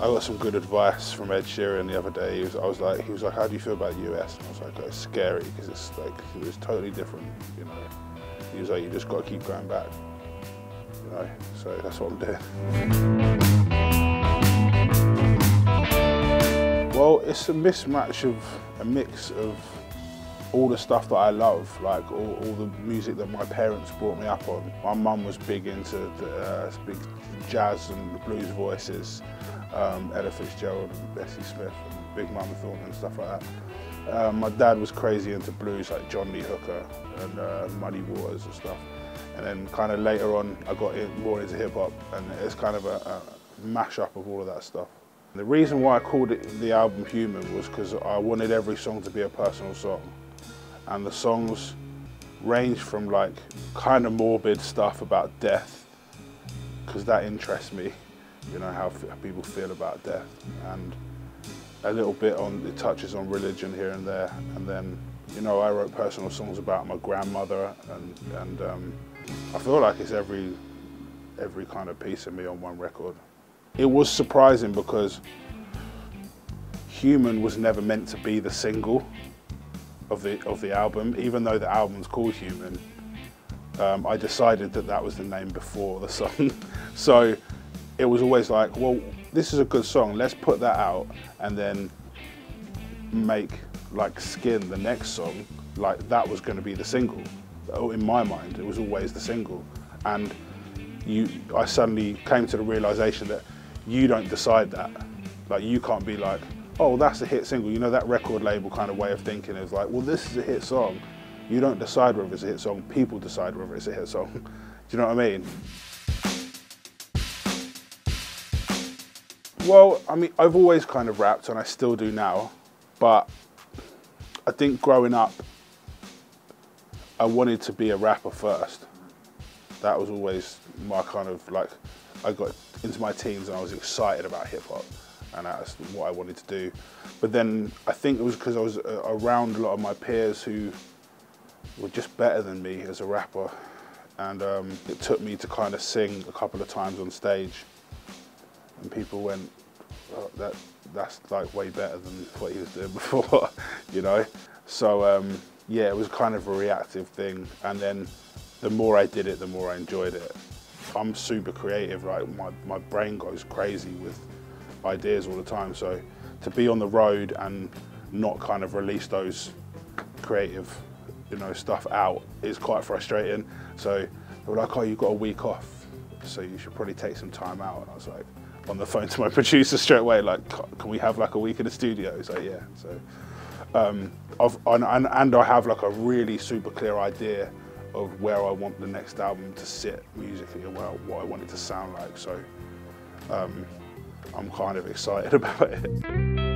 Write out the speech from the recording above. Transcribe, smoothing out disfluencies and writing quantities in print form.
I got some good advice from Ed Sheeran the other day. He was like, how do you feel about the US? And I was like, it's scary because it's like, it was totally different, you know. He was like, you just got to keep going back, you know. So that's what I'm doing. Well, it's a mismatch of a mix of all the stuff that I love, like all the music that my parents brought me up on. My mum was big into the big jazz and the blues voices, Ella Fitzgerald and Bessie Smith and Big Mama Thornton and stuff like that. My dad was crazy into blues, like John Lee Hooker and Muddy Waters and stuff. And then kind of later on, I got more into hip hop, and it's kind of a mash-up of all of that stuff. The reason why I called it the album Human was because I wanted every song to be a personal song. And the songs range from like kind of morbid stuff about death, because that interests me, you know, how people feel about death, and a little bit it touches on religion here and there. And then, you know, I wrote personal songs about my grandmother, and I feel like it's every kind of piece of me on one record. It was surprising because Human was never meant to be the single of the album, even though the album's called Human. I decided that was the name before the song. So it was always like, well, this is a good song, let's put that out and then make like Skin, the next song, like that was going to be the single. In my mind, it was always the single. And I suddenly came to the realization that you don't decide that. Like, you can't be like, oh, that's a hit single. You know, that record label kind of way of thinking is like, well, this is a hit song. You don't decide whether it's a hit song, people decide whether it's a hit song. Do you know what I mean? Well, I mean, I've always kind of rapped, and I still do now, but I think growing up, I wanted to be a rapper first. That was always my kind of like, I got into my teens and I was excited about hip hop, and that's what I wanted to do. But then I think it was because I was around a lot of my peers who were just better than me as a rapper, and it took me to kind of sing a couple of times on stage, and people went, oh, that's like way better than what he was doing before, you know? So yeah, it was kind of a reactive thing, and then the more I did it, the more I enjoyed it. I'm super creative, like my brain goes crazy with ideas all the time, so to be on the road and not kind of release those creative, you know, stuff out is quite frustrating. So they were like, oh, you've got a week off, so you should probably take some time out. And I was like, on the phone to my producer straight away, like, can we have like a week in the studio? He's like, yeah. So, and I have like a really super clear idea of where I want the next album to sit musically and what I want it to sound like. So I'm kind of excited about it.